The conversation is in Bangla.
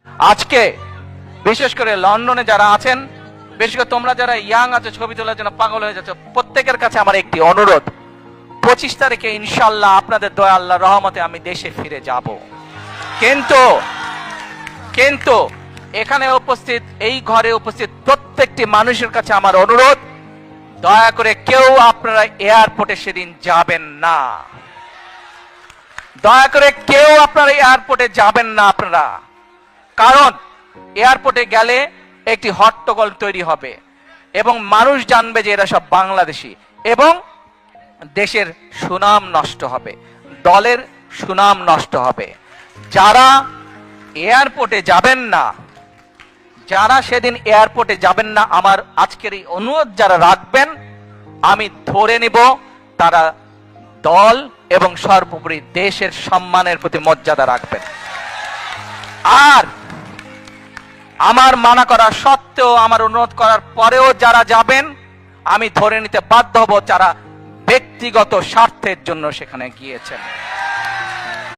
আজকে বিশেষ করে লন্ডনে যারা আছেন, বিশেষ করে তোমরা যারা ইয়াং আছো, ছবি তোলার জন্য পাগল হয়ে যাচ্ছ, প্রত্যেকের কাছে আমার একটি অনুরোধ, 25 তারিখে ইনশাআল্লাহ আপনাদের দয়া আল্লাহ রহমতে আমি দেশে ফিরে যাব। কিন্তু এখানে উপস্থিত, এই ঘরে উপস্থিত প্রত্যেকটি মানুষের কাছে আমার অনুরোধ, দয়া করে কেউ আপনারা এয়ারপোর্টে সেদিন যাবেন না। দয়া করে কেউ আপনারা এয়ারপোর্টে যাবেন না আপনারা। কারণ এয়ারপোর্টে গেলে একটি হট্টগোল তৈরি হবে এবং মানুষ জানবে যে এরা সব বাংলাদেশি, এবং দেশের সুনাম নষ্ট হবে, দলের সুনাম নষ্ট হবে। যারা এয়ারপোর্টে যাবেন না, যারা সেদিন এয়ারপোর্টে যাবেন না, আমার আজকের এই অনুরোধ যারা রাখবেন, আমি ধরে নিব তারা দল এবং সর্বোপরি দেশের সম্মানের প্রতি মর্যাদা রাখবেন। আর আমার মানা করা সত্ত্বেও, আমার অনুরোধ করার পরেও যারা যাবেন, আমি ধরে নিতে বাধ্য হব যারা ব্যক্তিগত স্বার্থের জন্য সেখানে গিয়েছেন।